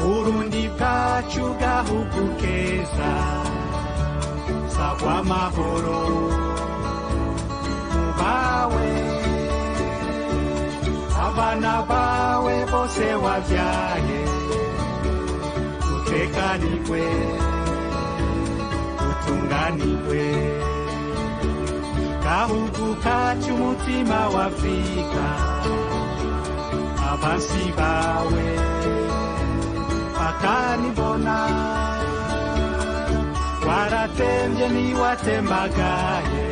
Burundi bwacu gahugu keza sagwa mahoro mubawe abana bawe bose wavyaye utekanirwe utunganirwe gahugu kacu umutima wa Afrika abansi bawe bakanibona waratemye niwatemagaye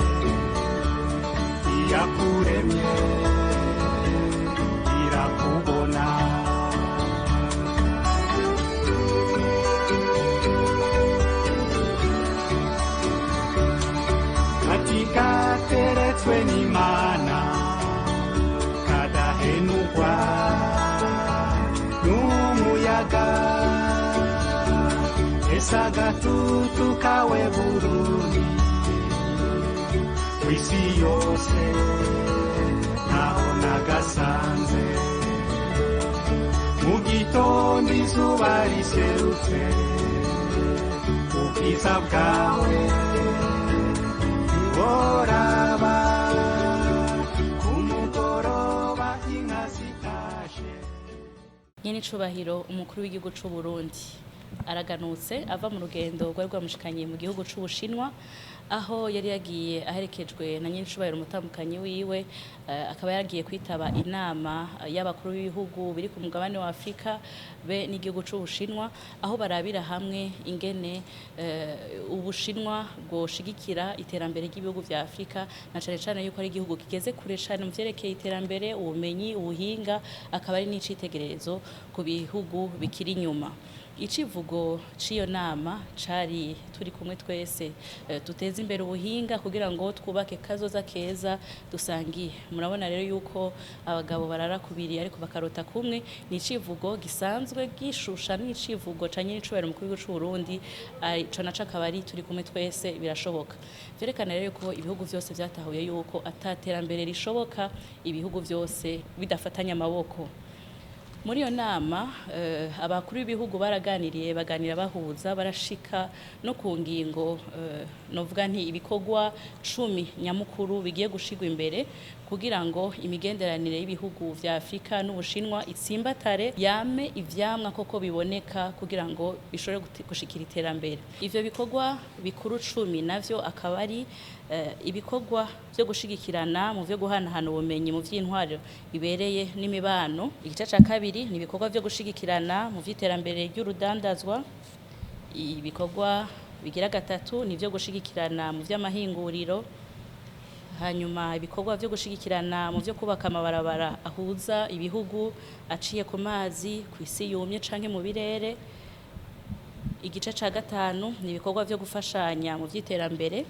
iyakuremye irakubona katika teretswe n'Imana kadahenugwa n'umuyaga esagatutu kawe Burundi kw'isi yose naho nagasanze mu gitondo izuba riserutse ubwiza bwawe boraba kumugoroba inka zitashe. Nyene icubahiro umukuru w'igihugu c'u Burundi araganutse ava mu rugendo rwari rwamushikanye mu gihugu c'Ubushinwa aho yari yagiye aherekejwe na nyene icubahiro umutambukanyi wiwe akaba yagiye kwitaba inama y'abakuru b'ibihugu biri ku mugabane wa Afrika be n'igihugu c'Ubushinwa aho barabira hamwe ingene Ubushinwa bwoshigikira iterambere ry'ibihugu vya Afrika na cane cane yuko ari igihugu kigeze kure cane mu vyerekeye iterambere ubumenyi ubuhinga akaba ari n'icitegererezo ku bihugu bikiri inyuma. Icivugo ciyo nama cari turi kumwe twese tuteze imbere ubuhinga kugira ngo twubake kazoza keza dusangiye. Murabona rero yuko abagabo barara kubiri ariko bakarota kumwe ni icivugo gisanzwe gishusha n'icivugo ca nyene icubahiro umukuru w'igihugu c'u Burundi ico naco akaba ari turi kumwe twese birashoboka. Vyerekana rero yuko ibihugu vyose vyatahuye yuko ataterambere rishoboka ibihugu vyose bidafatanya amaboko. Muri iyo nama abakuru b'ibihugu baraganiriye baganira bahuza barashika no ku ngingo novuga nti ibikorwa 10 nyamukuru bigiye gushigwa imbere kugira ngo imigenderanire y'ibihugu vya Afrika n'Ubushinwa itsimbatare yame ivyamwa koko biboneka kugira ngo bishobore gushikira iterambere. Ivyo bikorwa bikuru 10 navyo akaba ari ibikorwa byo gushigikirana mu byo guhanahana ubumenyi mu vy'intwaro bibereye n'imibano. Igice ca kabiri ni ibikorwa byo gushigikirana mu vy'iterambere ry'urudandazwa. Ibikorwa bigira gatatu ni byo gushigikirana mu vy'amahinguriro. Hanyuma ibikorwa byo gushigikirana mu byo kubaka amabarabara ahuza ibihugu aciye ku mazi ku isi yumye canke mu birere. Igice ca gatanu ni ibikorwa byo gufashanya mu vy'iterambere.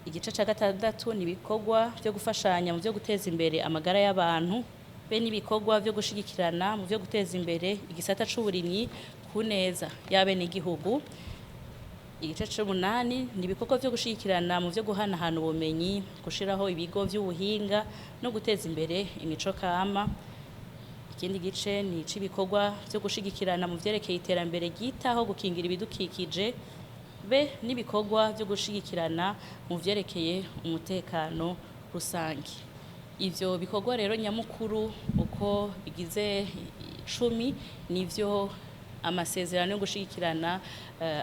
Igice ca gatandatu ni ibikorwa byo gufashanya mu byo guteza imbere amagara y'abantu be n'ibikorwa byo gushigikirana mu byo guteza imbere igisata c'uburimyi ku neza y'abene igihugu. Igice c'umunani ni ibikorwa byo gushigikirana mu byo guhanahana ubumenyi gushiraho ibigo vy'ubuhinga no guteza imbere imico kama. Ikindi gice ni icibikorwa byo gushigikirana mu vyerekeye iterambere ryitaho gukingira ibidukikije be n'ibikorwa byo gushigikirana mu vyerekeye umutekano rusangi. Ivyo bikorwa rero nyamukuru uko bigize 10 nivyo amasezerano yo gushigikirana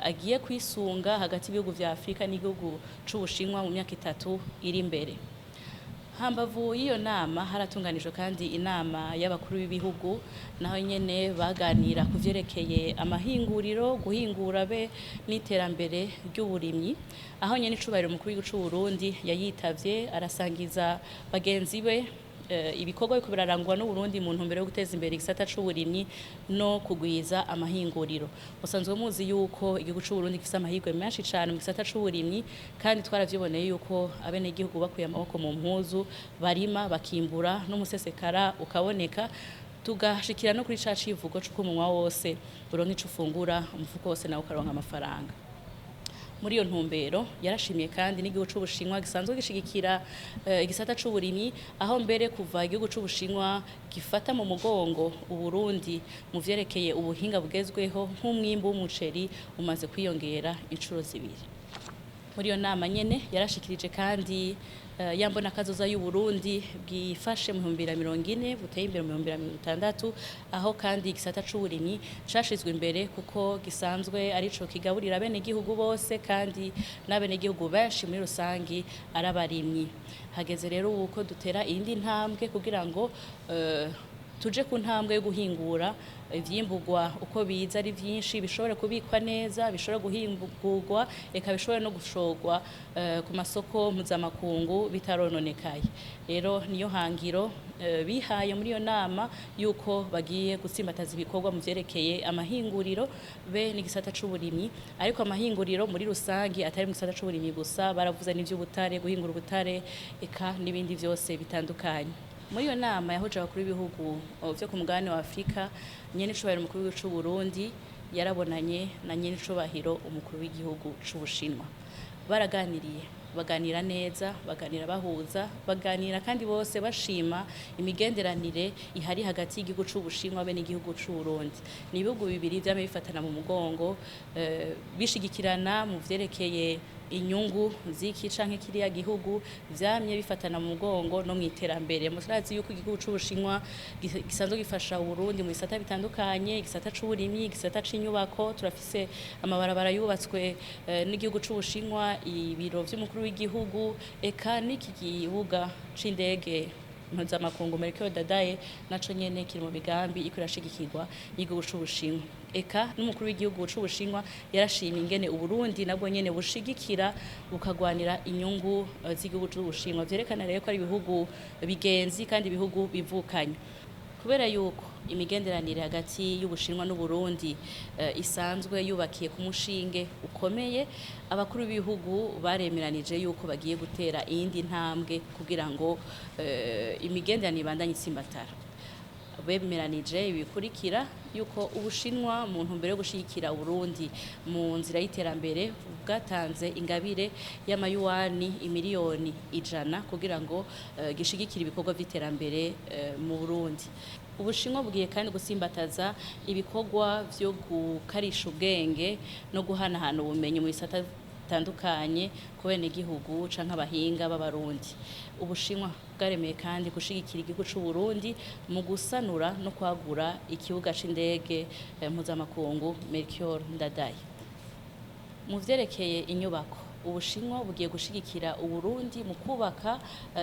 agiye kwisunga hagati y'ibihugu vya Afrika n'igihugu c'Ubushinwa mu myaka 3 iri imbere. Hambavu y'iyo nama haratunganijwe kandi inama y'abakuru b'ibihugu naho nyene baganira ku vyerekeye amahinguriro guhingura be n'iterambere ry'uburimyi aho nyene icubahiro umukuru w'igihugu c'u Burundi yayitavye arasangiza bagenzi be ibikorwa biko birarangwa n'u Burundi mu ntumbero yo guteza imbere igisata c'uburimyi no kugwiza amahinguriro. Musanzwe muzi yuko igihugu c'u Burundi gifise amahirwe menshi cyane mu gisata c'uburimyi kandi twaravyiboneye yuko abene igihugu bakuye amaboko mu mpuzu barima bakimbura n'umusesekara ukaboneka tugashikira no kuri ca civugo c'uko umunwa wose uronka ico ufungura umufuko wose nawe ukaronka amafaranga. muri iyo ntumbero yarashimiye kandi n'igihugu c'Ubushinwa gisanzwe gishigikira igisata c'uburimyi, aho mbere kuva igihugu c'Ubushinwa gifata mu mugongo Uburundi mu vyerekeye ubuhinga bugezweho nk'umwimbu w'umuceri umaze kwiyongera incuro zibiri. Muri iyo nama nyene yarashikirije kandi yambona kazoza y'Uburundi bwifashe mu 2040 buteye imbere mu 2060, aho kandi igisata c'uburimyi cashizwe imbere kuko gisanzwe arico kigaburira bene igihugu bose kandi n'abene igihugu benshi muri rusangi arabarimyi. Hageze rero uko dutera indi ntambwe kugira ngo tuje ku ntambwe yo guhingura ivyimburwa uko biza ari vyinshi, bishobora kubikwa neza, bishobora guhingurwa, eka bishobora no gushorwa ku masoko mpuzamakungu bitarononekaye. Rero niyo hangiro bihaye muri iyo nama yuko bagiye gutsimbataza ibikorwa mu vyerekeye amahinguriro be n'igisata c'uburimyi, ariko amahinguriro muri rusangi atari mu gisata c'uburimyi gusa, baravuze n'ivy'ubutare, guhingura ubutare, eka n'ibindi vyose bitandukanye. Muri iyo nama yahuje abakuru b'ibihugu vyo ku mugabane wa Afrika, nyen'icubahiro umukuru w'igihugu c'Uburundi yarabonanye na nyen'icubahiro umukuru w'igihugu c'Ubushinwa. Baraganiriye, baganira neza, baganira bahuza, baganira kandi bose bashima imigenderanire ihari hagati y'igihugu c'Ubushinwa be n'igihugu c'Uburundi. Ni ibihugu bibiri vyama bifatana mu mugongo, bishigikirana mu vyerekeye inyungu ziki canke kiriya gihugu, vyamye bifatana mu mugongo no mw'iterambere. Murazi yuko igihugu c'Ubushinwa gisanzwe gifasha Uburundi mu bisata bitandukanye, igisata c'uburimyi, igisata c'inyubako. Turafise amabarabara yubatswe n'igihugu c'Ubushinwa, ibiro vy'umukuru w'igihugu, eka n'iki kibuga c'indege mpuzamakungu Melchior Ndadaye naco nyene kiri mu migambi iko irashigikirwa n'igihugu c'Ubushinwa. Eka n'umukuru w'igihugu c'Ubushinwa yarashimye ingene Uburundi nabwo nyene bushigikira bukagwanira inyungu z'igihugu c'Ubushinwa. Vyerekana rero ko ari ibihugu bigenzi kandi ibihugu bivukanye. Kubera yuko imigenderanire hagati y'Ubushinwa n'Uburundi isanzwe yubakiye ku mushinge ukomeye, abakuru b'ibihugu baremeranije yuko bagiye gutera iyindi ntambwe kugira ngo imigenderanire ibandanye itsimbatara. Bemeranije ibikurikira yuko Ubushinwa mu ntumbero yo gushigikira Uburundi mu nzira y'iterambere bwatanze ingabire y'amayuani imiliyoni 100 kugira ngo gishigikira ibikorwa vy'iterambere mu Burundi. Ubushinwa bugiye kandi gusimbataza ibikorwa vyo gukarisha ubwenge no guhanahana ubumenyi mu bisata bitandukanye ku benegihugu canke abahinga b'Abarundi. Ubushinwa bwaremeye kandi gushigikira igihugu c'Uburundi mu gusanura no kwagura ikibuga c'indege mpuzamakungu Melchior Ndadaye. Mu vyerekeye inyubako, Ubushinwa bugiye gushigikira Uburundi mu kubaka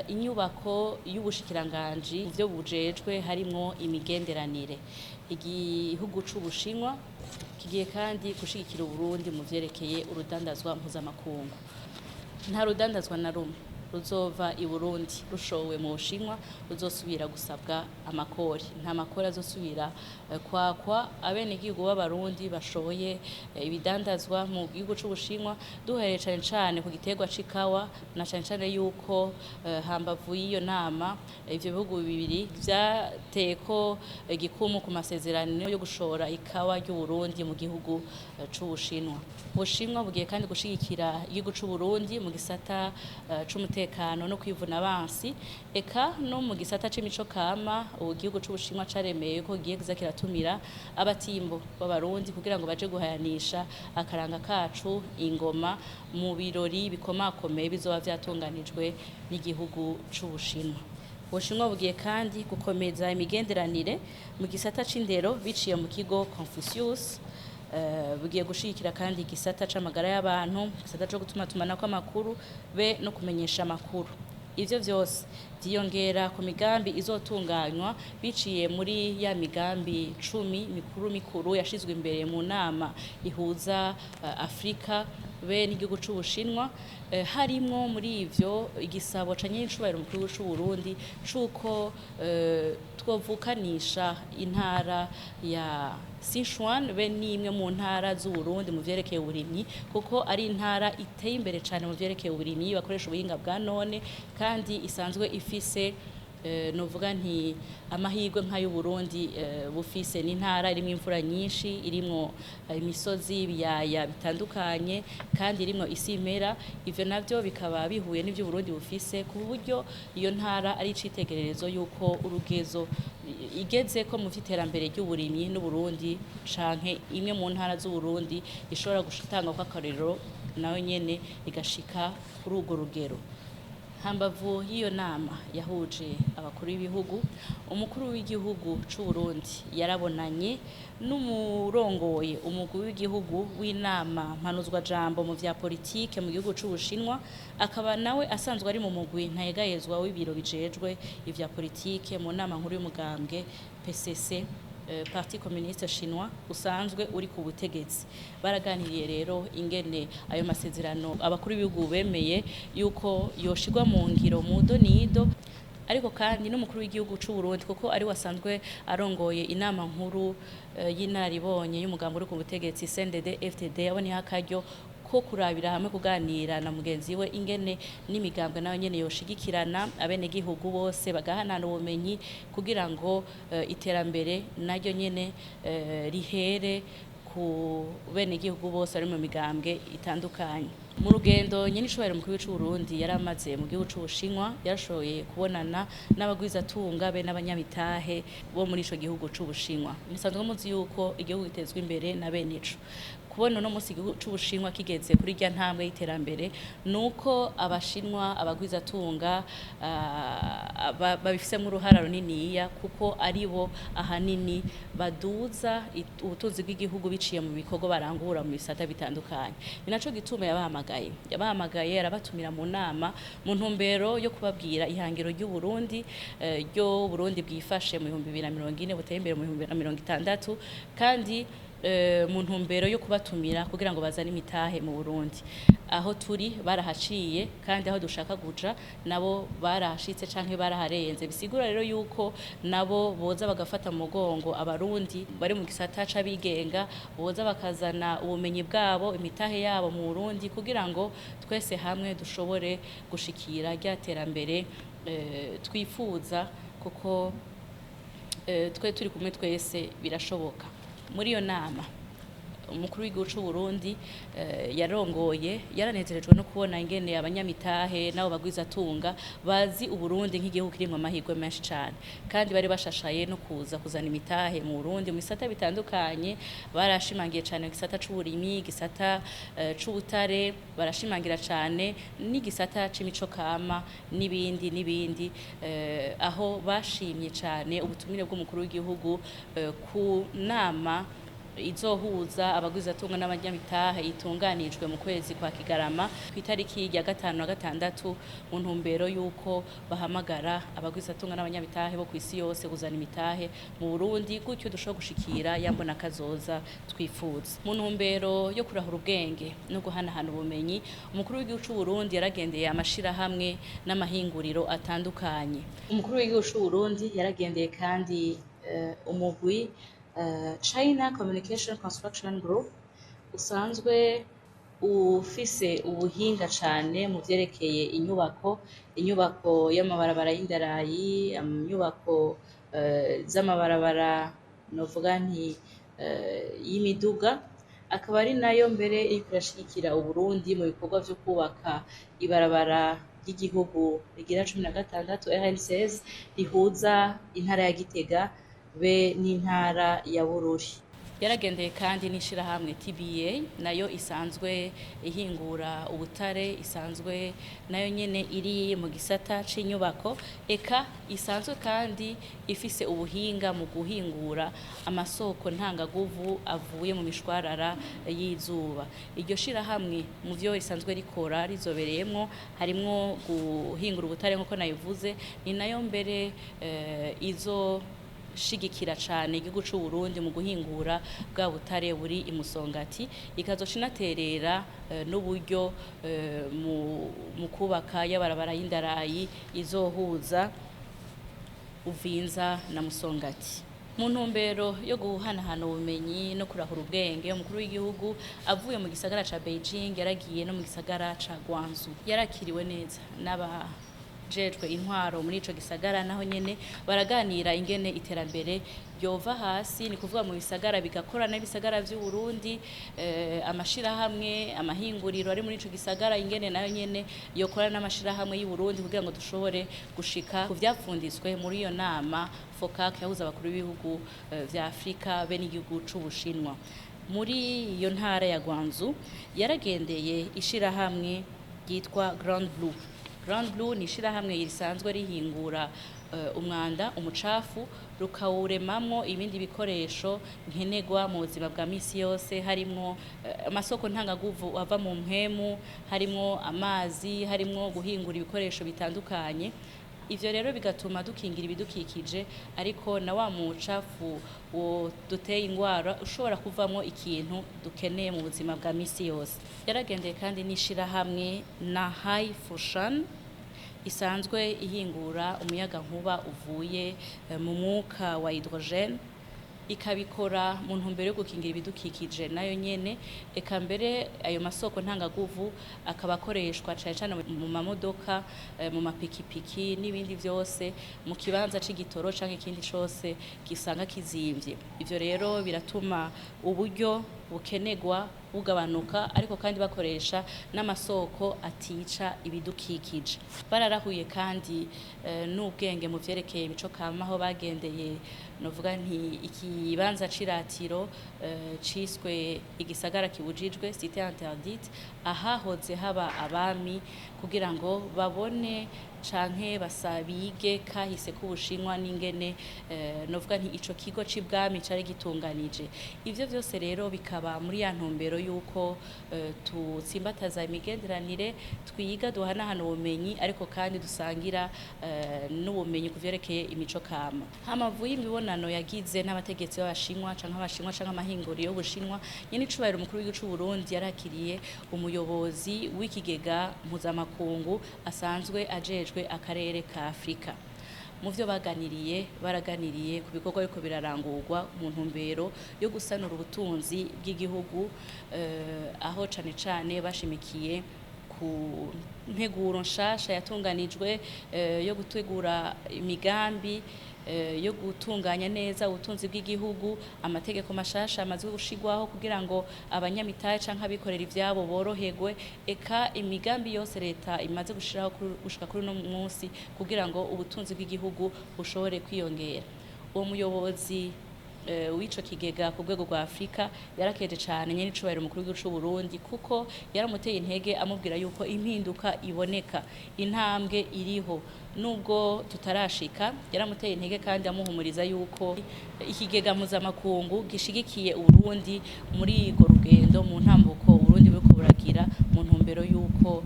inyubako y'ubushikiranganji vyo bujejwe harimwo imigenderanire. Igihugu c'Ubushinwa kigiye kandi gushigikira Uburundi mu vyerekeye urudandazwa mpuzamakungu. Nta rudandazwa na rumwe ruzova i Burundi rushowe mu Bushinwa ruzosubira gusabwa amakori. Nta makori azosubira kwakwa abenegihugu b'Abarundi bashoboye ibidandazwa mu gihugu c'Ubushinwa, duhereye cane cane ku giterwa c'ikawa, na cane cane yuko hambavu y'iyo nama ivyo bihugu bibiri vyateko igikumu ku masezerano yo gushora ikawa ry'Uburundi mu gihugu c'Ubushinwa. Ubushinwa bugiye kandi gushigikira igihugu c'Uburundi mu gisata c'umutekano no kwivuna abansi, eka no mu gisata c'imico kama. Igihugu c'Ubushinwa caremeye ko giye kuza kiratumira abatimbo b'Abarundi kugira ngo baje guhayanisha akaranga kacu, ingoma mu birori bikomakomeye bizoba vyatunganijwe n'igihugu c'Ubushinwa. Ubushinwa bugiye kandi gukomeza imigenderanire mu gisata c'indero biciye mu kigo Confucius. Bugiye gushigikira kandi igisata c'amagara y'abantu, igisata co gutumatumanako amakuru be no kumenyesha amakuru. Ivyo vyose vyiyongera ku migambi izotunganywa biciye muri ya migambi 10 mikuru yashizwe imbere mu nama ihuza Afrika be n'igihugu c'Ubushinwa. Harimwo muri ivyo igisabo ca nyen'icubahiro umukuru c'Uburundi cuko twovukanisha intara ya Sichuan be n'imwe mu ntara z'Uburundi mu vyerekeye uburimyi, kuko ari intara iteye imbere cane mu vyerekeye uburimyi, bakoresha ubuhinga bwa none kandi isanzwe ifise novuga nti amahirwe nk'ayo Burundi bufise n'intara irimo imvura nyinshi, irimo imisozi, ibiyaya bitandukanye kandi irimo isi imera. Ivyo navyo bikaba bihuye n'ivyo Burundi bufise, ku buryo iyo ntara ari icitegererezo yuko urugezo igeze ko mu vy'iterambere ry'uburimyi n'Uburundi canke imwe mu ntara z'Uburundi ishobora gutanga kw'akarorero nayo nyene igashika kuri urwo rugero. Hambavu y'iyo nama yahuje abakuru b'ibihugu, umukuru w'igihugu c'u Burundi yarabonanye n'umurongoye umugwi w'igihugu w'inama mpanuzwa jambo mu vya politike mu gihugu c'u Bushinwa, akaba nawe asanzwe ari mu mugwi ntayegayezwa w'ibiro bijejwe ivya politike mu nama nkuru y'umugambwe PCC, Parti Communiste Chinois usanzwe uri ku butegetsi. Baraganiriye rero ingene ayo masezerano abakuru b'ibihugu bemeye yuko yoshirwa mu ngiro mu donido, ariko kandi n'umukuru w'igihugu c'u Burundi kuko ari wasanzwe arongoye inama nkuru y'inaribonye y'umugambi uri ku butegetsi CNDD FDD, abonye akaryo ko kurabira hamwe kuganira na mugenzi we ingene n'imigambwe nayo nyene yoshigikirana, abene gihugu bose bagahanana ubumenyi kugira ngo iterambere naryo nyene rihere ku bene gihugu bose ari mu migambwe itandukanye. Mu rugendo nyene ishobora mukuru w'u Burundi yaramaze mu gihugu c'u Bushinwa, yarashoboye kubonana n'abagwizatunga be n'abanyamitahe bo muri ico gihugu c'u Bushinwa. Nisanzwe muzi yuko igihugu gitezwe imbere na bene ico. Kubona no musi igihugu c'u Bushinwa kigeze kuri rya ntambwe y'iterambere nuko abashinwa abagwizatunga babifisemo uruhara runiniya, kuko aribo ahanini baduza ubutunzi bw'igihugu biciye mu bikorwa barangura mu bisata bitandukanye. Ni naco gituma yabahamagaye arabatumira mu nama mu ntumbero yo kubabwira ihangiro ry'u Burundi ryo Burundi bwifashe mu 2040 buteye imbere mu 2060, kandi mu ntumbero yo kubatumira kugira ngo bazane imitahe mu Burundi. Aho turi barahaciye kandi aho dushaka guja nabo barahashitse canke baraharenze, bisigura rero yuko nabo boza bagafata mu mugongo abarundi bari mu gisata c'abigenga, boza bakazana ubumenyi bwabo, imitahe yabo mu Burundi kugira ngo twese hamwe dushobore gushikira rya terambere twifuza, kuko twe turi kumwe twese birashoboka. Muri iyo nama umukuru w'igihugu c'u Burundi yarongoye yaranezerejwe no kubona ingene abanyamitahe nabo bagwizatunga bazi Uburundi nk'igihugu kirimo amahirwe menshi cyane, kandi bari bashashaye no kuzana imitahe mu Burundi mu bisata bitandukanye. Barashimangiye cyane igisata c'uburimyi, igisata c'ubutare, barashimangira cyane n'igisata c'imico kama n'ibindi aho bashimye cyane ubutumire bw'umukuru w'igihugu ku nama izohuza abagwizatunga n'abanyamitahe itunganijwe mu kwezi kwa Kigarama ku itariki ya 5 na 6 mu ntumbero yuko bahamagara abagwizatunga n'abanyamitahe bo kw'isi yose kuzana imitahe mu Burundi, gutyo dushobora gushikira yambona kazoza twifuza. Mu ntumbero yo kurahura ubwenge no guhanahana ubumenyi, umukuru w'igihugu c'u Burundi yaragendeye amashira hamwe n'amahinguriro atandukanye. Umukuru w'igihugu c'u Burundi yaragendeye kandi umugwi China Communication Construction Group usanzwe ufise ubuhinga cane mu vyerekeye inyubako y'amabarabara y'indarayi, inyubako z'amabarabara novuga nti y'imiduga, akaba ari nayo mbere iriko irashigikira Uburundi mu bikorwa vyo kubaka ibarabara ry'igihugu rigira 16 RN16 rihuza intara ya Gitega be n'intara ya Bururi. Yaragendeye kandi n'ishirahamwe TBA nayo isanzwe ihingura ubutare, isanzwe nayo nyene iri mu gisata c'inyubako, eka isanzwe kandi ifise ubuhinga mu guhingura amasoko ntangaguvu avuye mu mishwarara y'izuba. Iryo shirahamwe mu vyo risanzwe rikora rizobereyemwo harimwo guhingura ubutare nk'uko nayivuze, ni nayo mbere shigikira cyane igihugu c'u Burundi mu guhingura bwa butare buri imusongati, ikazoca inaterera n'uburyo mu kubaka y'abarabara y'indarayi izohuza Uvinza na Musongati. Mu ntumbero yo guhanahana ubumenyi no kurahura ubwenge, umukuru w'igihugu avuye mu gisagara ca Beijing yaragiye no mu gisagara ca Guangzhou. Yarakiriwe neza n'aba jejwe intwaro muri ico gisagara naho nyene baraganira ingene iterambere yova hasi ni kuvuga mu bisagara bigakorana n'ibisagara vy'u Burundi amashirahamwe amahinguriro ari muri ico gisagara ingene nayo nyene yokorana n'amashirahamwe y'u Burundi kugira ngo dushobore gushika ku vyapfunditswe muri iyo nama FOCAC yahuza abakuru b'ibihugu vya Afrika be n'igihugu c'Ubushinwa. Muri iyo ntara ya Gwanzu yaragendeye ishirahamwe ryitwa Grand Blue. Grand Blue ni ishirahamwe risanzwe rihingura umwanda umucafu rukawuremamwo ibindi bikoresho nkenerwa mu buzima bwa misi yose harimo amasoko ntangaguvu ava mu mpemu harimo amazi harimo guhingura ibikoresho bitandukanye. Ivyo rero bigatuma dukingira ibidukikije ariko na wa mucafu wo duteye ingwara ushobora kuvamo ikintu dukeneye mu buzima bwa misi yose. Yaragendeye kandi nishira hamwe na High Fusion isanzwe ihingura umuyaga nkuba uvuye mu mwuka wa hydrogene ikabikora mu ntumbero yo gukingira ibidukikije nayo nyene eka mbere ayo masoko ntangaguvu akaba akoreshwa cyane cyane mu mamodoka mu mapikipiki n'ibindi vyose mu kibanza c'igitoro canke ikindi cose gisanga kizimvye. Ivyo rero biratuma uburyo bukenegwa bugabanuka ariko kandi bakoresha n'amasoko atica ibidukikije. Bararahuye kandi n'ubwenge mu vyerekeye imico kama aho bagendeye novuga nti ikibanza ciratiro ciswe igisagara kibujijwe cité interdite ahahoze haba abami kugira ngo babone canke basabige kahise k'Ubushinwa n'ingene novuga nti ico kigo c'ibwami cari gitunganije. Ivyo vyose rero bikaba muri ya ntumbero yuko tutsimbataza imigenderanire twiga duhanahana ubumenyi ariko kandi dusangira n'ubumenyi kuvyerekeye imico kama. Hamavu y'imibonano yagize n'abategetsi b'Abashinwa canke amahinguriro y'Ubushinwa nyene icubahiro umukuru w'igihugu c'u Burundi yarakiriye umuyobozi w'ikigega mpuzamakungu asanzwe ajejwe akarere ka Afrika. Mu vyo baraganiriye ku bikorwa yuko birarangurwa mu ntumbero yo gusanura ubutunzi bw'igihugu aho cane bashimikiye ku nteguro nshasha yatunganijwe yo gutegura imigambi yo gutunganya neza ubutunzi bw'igihugu amategeko mashasha amaze gushigwaho kugira ngo abanyamitahe canke abikorera ivyabo boroherwe eka imigambi yose leta imaze gushiraho gushika kuri no munsi kugira ngo ubutunzi bw'igihugu bushobore kwiyongera. Uwo muyobozi w'ico kigega ku rwego rwa Afrika yarakeje cane nyene icubahiro umukuru w'igihugu c'u Burundi kuko yaramuteye intege amubwira yuko impinduka iboneka intambwe iriho nubwo tutarashika yaramuteye intege kandi amuhumuriza yuko ikigega mpuzamakungu gishigikiye Uburundi muri urwo rugendo mu ntambuko Uburundi buriko buragira mu ntumbero yuko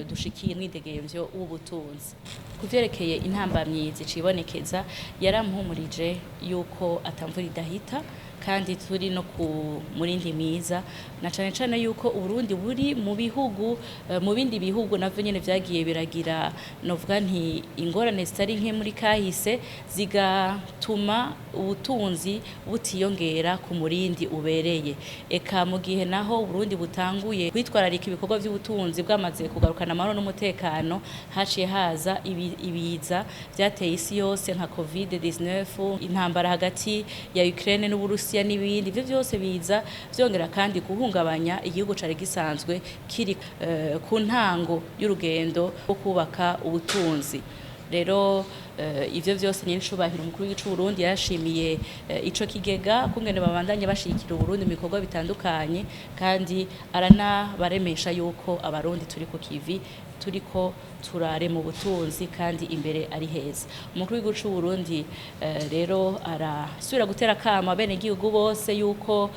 dushikiye mwidegemvyo w'ubutunzi. Kuvyerekeye intambamyi zicibonekeza yaramuhumurije yuko atamvura idahita kandi turi no ku murindi mwiza na cane yuko Uburundi buri mu bihugu mu bindi bihugu navyo nyene vyagiye biragira novuga nti ingorane zitari nke muri kahise zigatuma ubutunzi butiyongera ku murindi ubereye. Eka mu gihe naho Uburundi butanguye kwitwararika ibikorwa vy'ubutunzi bwamaze kugarukana amahoro n'umutekano haciye haza ibiza vyateye isi yose nka COVID-19 intambara hagati ya Ukraine n'Uburusiya n'ibindi ivyo vyose biza vyongera kandi guhungabanya igihugu cari gisanzwe kiri ku ntango y'urugendo rwo kubaka ubutunzi. Rero ivyo vyose nyene icubahiro umukuru w'igihugu c'u Burundi yarashimiye ico kigega kungene babandanye bashikira Uburundi mu bikorwa bitandukanye kandi aranabaremesha yuko abarundi turi ku kivi turiko turare mu butunzi kandi imbere ari heza. Umukuru w'igihugu c'u Burundi rero arasubira gutera kama bene gihugu bose yuko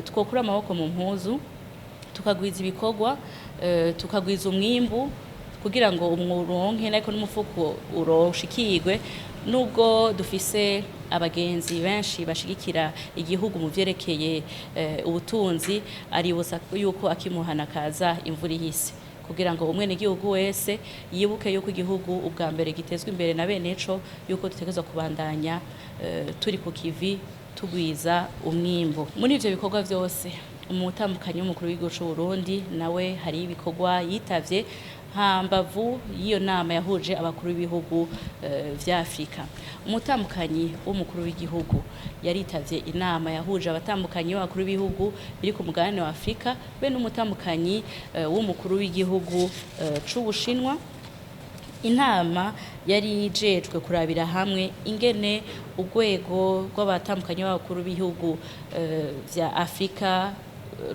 twokura amaboko mu mpuzu tukagwiza ibikorwa tukagwiza umwimbu kugira ngo umuronke ariko n'umufuko uroshikirwe nubwo dufise abagenzi benshi bashigikira igihugu mu vyerekeye ubutunzi aributsa yuko akimuhana kaza imvura ihise kugira ngo umwene gihugu wese yibuke yuko igihugu ubwa mbere gitezwe imbere na beneco yuko dutegerezwa kubandanya turi ku kivi tugwiza umwimbo. Muri ivyo bikorwa vyose umutambukanyi w'umukuru w'igihugu c'u Burundi nawe hari ibikorwa yitavye hambavu y'iyo nama yahuje abakuru b'ibihugu vya Afrika. Umutambukanyi w'umukuru w'igihugu yaritavye inama yahuje abatambukanyi b'abakuru b'ibihugu biri ku mugabane wa Afrika be n'umutambukanyi w'umukuru w'igihugu c'Ubushinwa. Inama yari ijejwe kurabira hamwe ingene urwego rw'abatambukanyi b'abakuru b'ibihugu vya Afrika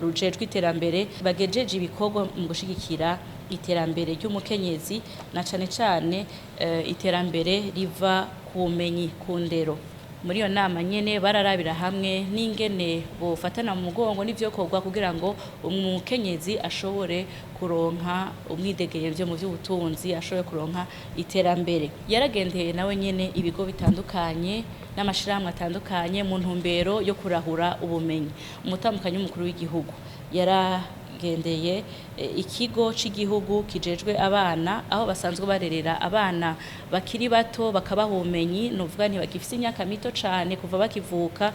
rujejwe iterambere bagejeje ibikorwa mu gushigikira iterambere ry'umukenyezi na cane cane iterambere riva ku bumenyi ku ndero. Muri iyo nama nyene bararabira hamwe n'ingene bofatana mu mugongo n'ivyokorwa kugira ngo umukenyezi ashobore kuronka umwidegemvyo mu vy'ubutunzi, ashobore kuronka iterambere. Yaragendeye nawe nyene ibigo bitandukanye n'amashirahamwe atandukanye mu ntumbero yo kurahura ubumenyi. Umutambukanyi w'umukuru w'igihugu yaragendeye ikigo c'igihugu kijejwe abana aho basanzwe barerera abana bakiri bato bakabaha ubumenyi, nuvuga ntibagifise imyaka mito cane kuva bakivuka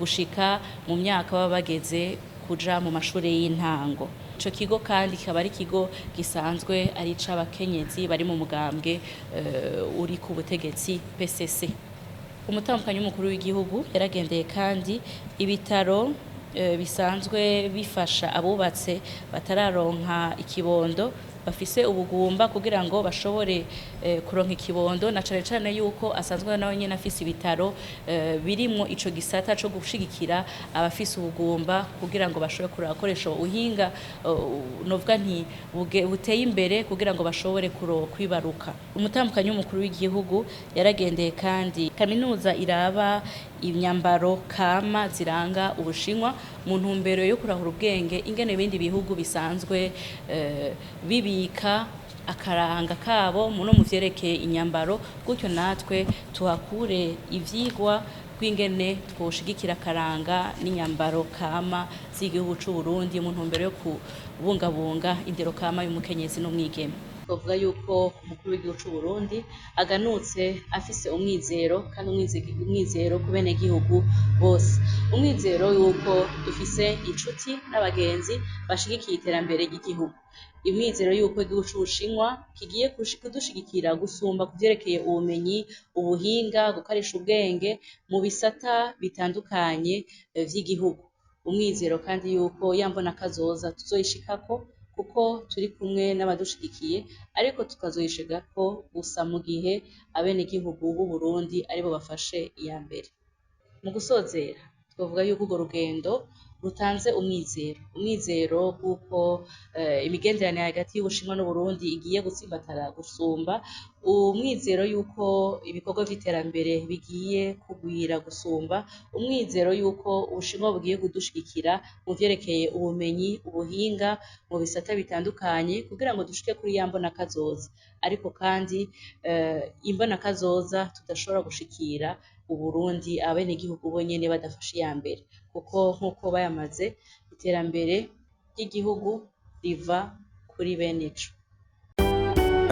gushika mu myaka baba bageze kuja mu mashuri y'intango. Ico kigo kandi kikaba ari ikigo gisanzwe ari c'abakenyezi bari mu mugambwe uri ku butegetsi PCC. Umutambukanyi w'umukuru w'igihugu yaragendeye kandi ibitaro bisanzwe bifasha abubatse batararonka ikibondo bafise ubugumba kugira ngo bashobore kuronka ikibondo, na cane cane yuko asanzwe nawe nyene afise ibitaro birimwo ico gisata co gushigikira abafise ubugumba kugira ngo bashobore kurakoresha ubuhinga novuga nti buteye imbere kugira ngo bashobore kwibaruka. Umutambukanyi w'umukuru w'igihugu yaragendeye kandi kaminuza iraba imyambaro kama ziranga Ubushinwa mu ntumbero yo kurahura ubwenge ingene ibindi bihugu bisanzwe bibika akaranga kabo no mu vyerekeye inyambaro, gutyo natwe tuhakure ivyigwa kwingene twoshigikira akaranga n'inyambaro kama z'igihugu c'u Burundi mu ntumbero yo kubungabunga indero kama y'umukenyezi n'umwigeme. Bavuga yuko umukuru w'igihugu c'u Burundi aganutse afise umwizero kandi umwizero ku bene gihugu bose, umwizero yuko dufise inshuti n'abagenzi bashigikiye iterambere ry'igihugu, imwizero yuko igihugu c'Ubushinwa kigiye kudushigikira gusumba kuvyerekeye ubumenyi, ubuhinga, gukarisha ubwenge mu bisata bitandukanye vy'igihugu. Umwizero kandi yuko yambona kazoza tuzoyishikako kuko turi kumwe n'abadushigikiye, ariko tukazoyishigako gusa mu gihe abenegihugu b'u Burundi aribo bafashe iya mbere. Mu gusozera twavuga yuko urwo rugendo rutanze umwizero kuko imigenderanire hagati y'Ubushinwa n'Uburundi igiye gutsimbatara gusumba, umwizero yuko ibikorwa vy'iterambere bigiye kugwira gusumba, umwizero yuko Ubushinwa bugiye kudushigikira mu vyerekeye ubumenyi, ubuhinga mu bisata bitandukanye kugira ngo dushike kuri ya mbona kazoza, ariko kandi imbona kazoza tudashobora gushikira Uburundi abenegihugu bonyene badafashe iya mbere, kuko nk'uko bayamaze iterambere ry'igihugu riva kuri bene co.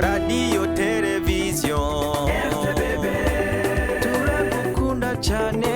Radio television turagukunda cane.